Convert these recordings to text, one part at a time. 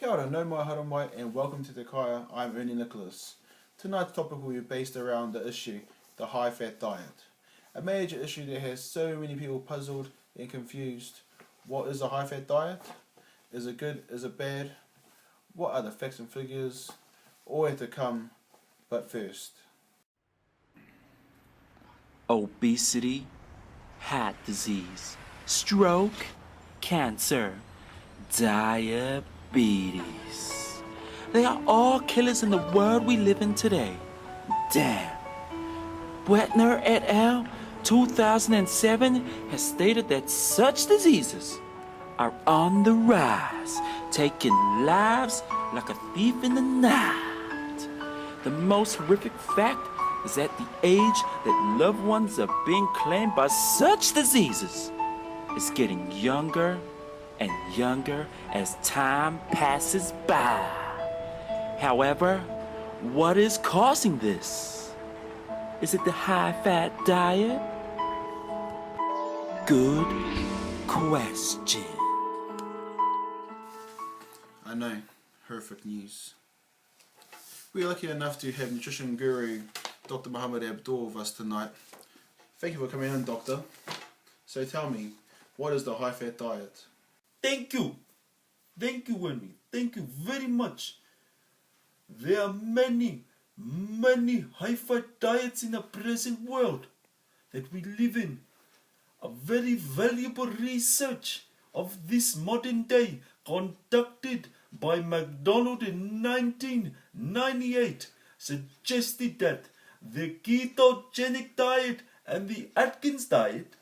Kia ora, no mai hara mai, and welcome to Te Kaya. I'm Ernie Nicholas. Tonight's topic will be based around the issue, the high-fat diet. A major issue that has so many people puzzled and confused. What is a high-fat diet? Is it good? Is it bad? What are the facts and figures? All yet to come, but first. Obesity, heart disease, stroke, cancer, diabetes. They are all killers in the world we live in today. Damn. Wetner et al. 2007 has stated that such diseases are on the rise, taking lives like a thief in the night. The most horrific fact is that the age that loved ones are being claimed by such diseases is getting younger and younger as time passes by. However, what is causing this? Is it the high-fat diet? Good question. I know, horrific news. We are lucky enough to have nutrition guru Dr. Muhammad Abdul with us tonight. Thank you for coming in, Doctor. So tell me, what is the high-fat diet? Thank you. Thank you, Ernie. Thank you very much. There are many high-fat diets in the present world that we live in. A very valuable research of this modern day conducted by McDonald in 1998 suggested that the ketogenic diet and the Atkins diet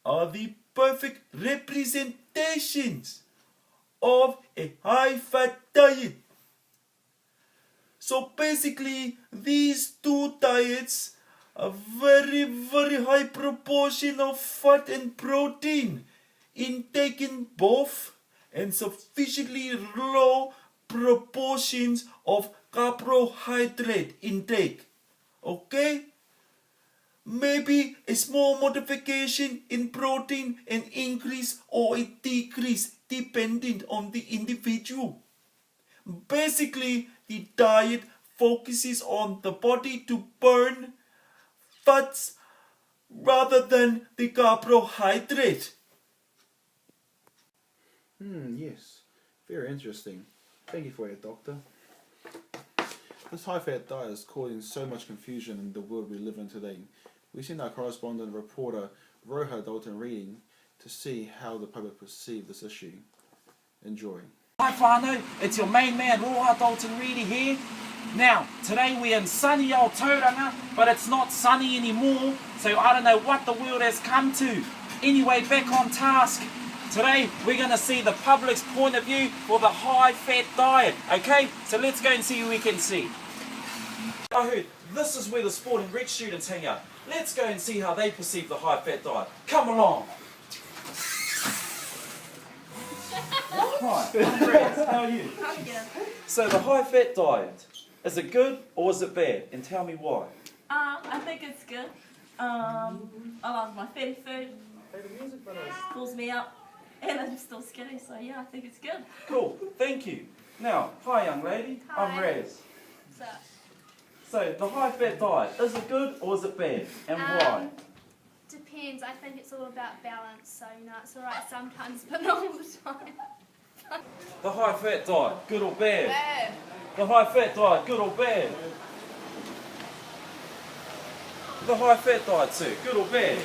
are the perfect representations of a high-fat diet. So basically, these two diets a very high proportion of fat and protein intake in both and sufficiently low proportions of carbohydrate intake. Okay? Maybe a small modification in protein, an increase or a decrease depending on the individual. Basically, the diet focuses on the body to burn fats rather than the carbohydrate. Yes. Very interesting. Thank you for it, Doctor. This high-fat diet is causing so much confusion in the world we live in today. We sent our correspondent reporter, Roha Dalton Reading, to see how the public perceive this issue. Enjoy. Hi whānau, it's your main man Roha Dalton Reedy here. Now, today we're in sunny old Tauranga, but it's not sunny anymore, so I don't know what the world has come to. Anyway, back on task. Today we're going to see the public's point of view for the high-fat diet, okay? So let's go and see who we can see. I heard this is where the sport and rec students hang out. Let's go and see how they perceive the high-fat diet. Come along. Hi, I'm Brad. How are you? I'm good. So the high-fat diet, is it good or is it bad? And tell me why. I think it's good. I love my fatty food. Pulls me up. And I'm still skinny, so yeah, I think it's good. Cool, thank you. Now, hi young lady, I'm Hi. Raz. What's up? So, the high-fat diet, is it good or is it bad? And why? Depends. I think it's all about balance. So, it's alright sometimes, but not all the time. The high-fat diet, good or bad? Bad. The high-fat diet, good or bad? The high-fat diet, sir, good or bad?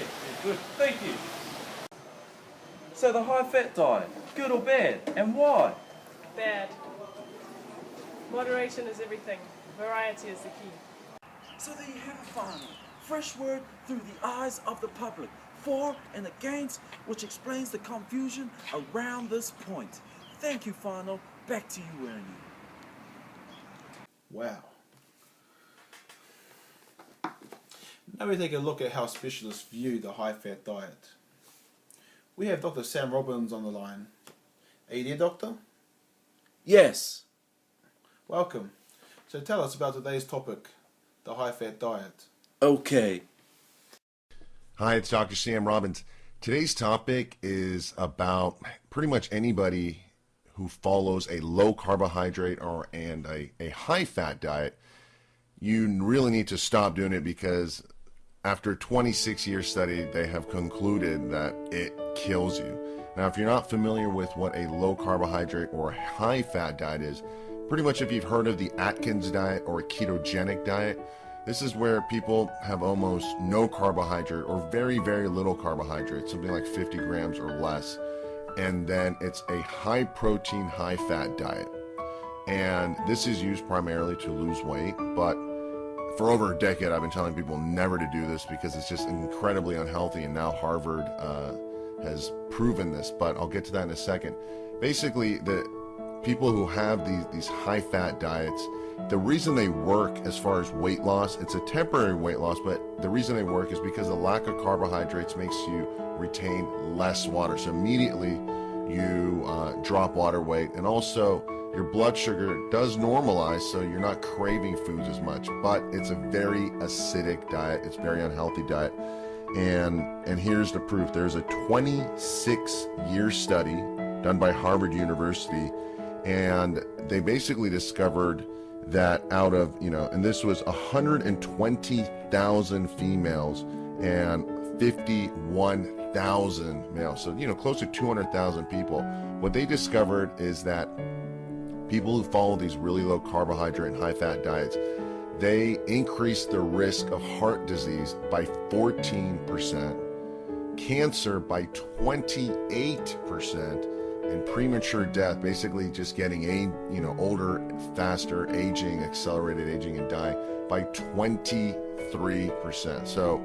Good, thank you. So the high-fat diet, good or bad? And why? Bad. Moderation is everything. Variety is the key. So there you have it, finally. Fresh word through the eyes of the public. For and against, which explains the confusion around this point. Thank you, Final. Back to you, Ernie. Wow. Now we take a look at how specialists view the high-fat diet. We have Dr. Sam Robbins on the line. Are you there, Doctor? Yes. Welcome. So tell us about today's topic, the high-fat diet. Okay. Hi, it's Dr. Sam Robbins. Today's topic is about pretty much anybody who follows a low carbohydrate and a high fat diet, you really need to stop doing it, because after a 26-year study, they have concluded that it kills you. Now, if you're not familiar with what a low carbohydrate or a high fat diet is, pretty much if you've heard of the Atkins diet or a ketogenic diet, this is where people have almost no carbohydrate or very, very little carbohydrate, something like 50 grams or less. And then it's a high protein, high fat diet. And this is used primarily to lose weight, but for over a decade, I've been telling people never to do this because it's just incredibly unhealthy, and now Harvard has proven this, but I'll get to that in a second. Basically, the people who have these high-fat diets, the reason they work as far as weight loss, it's a temporary weight loss, but the reason they work is because the lack of carbohydrates makes you retain less water. So immediately you drop water weight, and also your blood sugar does normalize, so you're not craving foods as much, but it's a very acidic diet. It's a very unhealthy diet. And here's the proof. There's a 26-year study done by Harvard University, and they basically discovered that out of, and this was 120,000 females and 51,000 males. So, close to 200,000 people. What they discovered is that people who follow these really low carbohydrate and high fat diets, they increase the risk of heart disease by 14%, cancer by 28%, and premature death, basically just getting older, faster, aging, accelerated aging, and die by 23%. So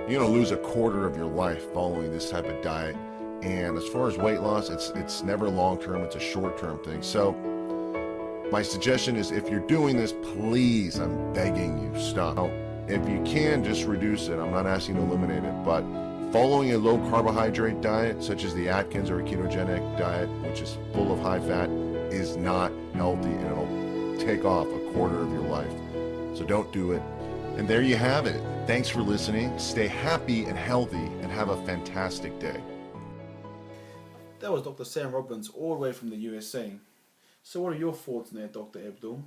you're going to lose a quarter of your life following this type of diet. And as far as weight loss, it's never long-term, it's a short-term thing. So my suggestion is, if you're doing this, please, I'm begging you, stop. Now, if you can, just reduce it. I'm not asking you to eliminate it, but following a low carbohydrate diet, such as the Atkins or a ketogenic diet, which is full of high fat, is not healthy, and it'll take off a quarter of your life. So don't do it. And there you have it. Thanks for listening. Stay happy and healthy, and have a fantastic day. That was Dr. Sam Robbins, all the way from the USA. So what are your thoughts there, Dr. Abdul?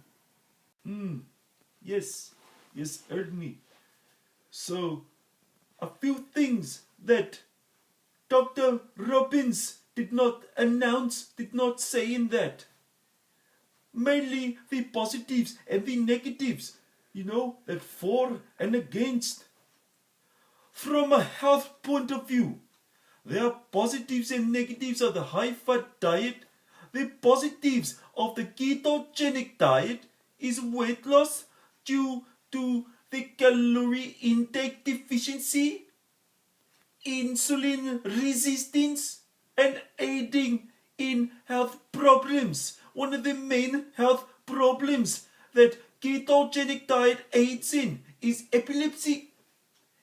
Yes, Ernie. So, a few things that Dr. Robbins did not announce, did not say in that. Mainly the positives and the negatives, that for and against. From a health point of view, there are positives and negatives of the high-fat diet. The positives of the ketogenic diet is weight loss due to the calorie intake deficiency, insulin resistance, and aiding in health problems. One of the main health problems that ketogenic diet aids in is epilepsy.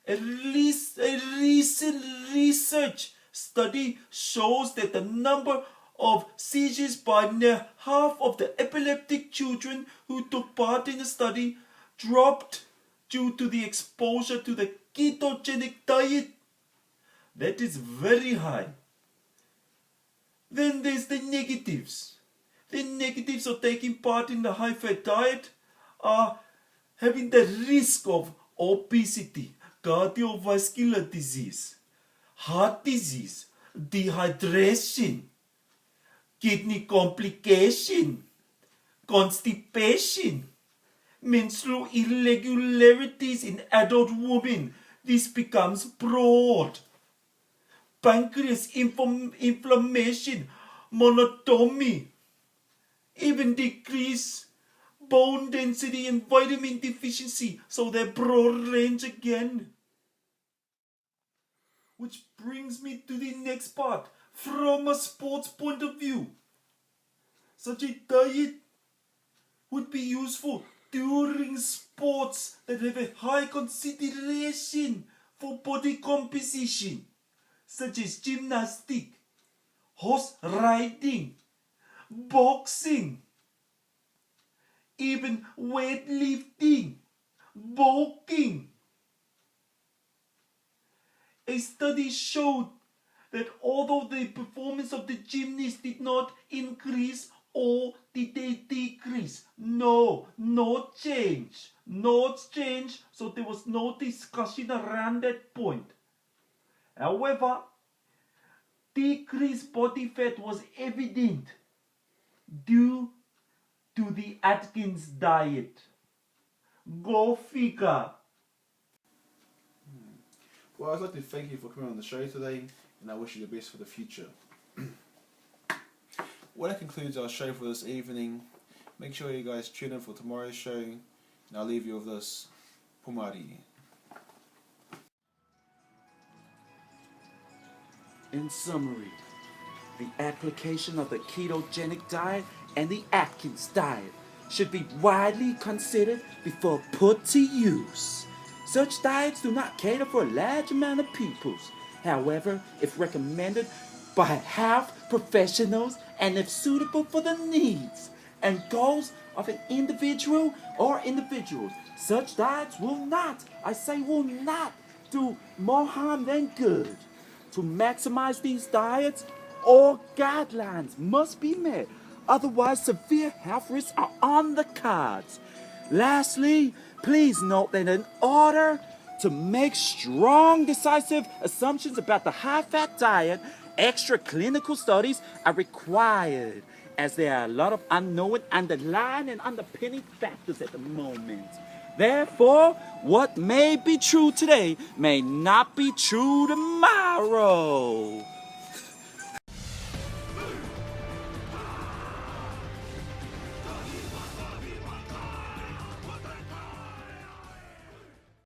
A recent research study shows that the number of seizures by near half of the epileptic children who took part in the study dropped due to the exposure to the ketogenic diet. That is very high. Then there's the negatives. The negatives of taking part in the high-fat diet are having the risk of obesity, cardiovascular disease, heart disease, dehydration, kidney complication, constipation, menstrual irregularities in adult women. This becomes broad. Pancreas inflammation, monotony, even decrease bone density and vitamin deficiency. So they're broad range again. Which brings me to the next part. From a sports point of view, such a diet would be useful during sports that have a high consideration for body composition, such as gymnastics, horse riding, boxing, even weightlifting, bulking. A study showed that although the performance of the gymnast did not increase, or did they decrease? No change. No change, so there was no discussion around that point. However, decreased body fat was evident due to the Atkins diet. Go figure. Well, I'd like to thank you for coming on the show today, and I wish you the best for the future. Well, that concludes our show for this evening. Make sure you guys tune in for tomorrow's show, and I'll leave you with this. Pumari. In summary, the application of the ketogenic diet and the Atkins diet should be widely considered before put to use. Such diets do not cater for a large amount of peoples. However, if recommended by health professionals and if suitable for the needs and goals of an individual or individuals, such diets will not, will not do more harm than good. To maximize these diets, all guidelines must be met. Otherwise, severe health risks are on the cards. Lastly, please note that in order to make strong, decisive assumptions about the high-fat diet, extra clinical studies are required, as there are a lot of unknown underlying and underpinning factors at the moment. Therefore, what may be true today may not be true tomorrow.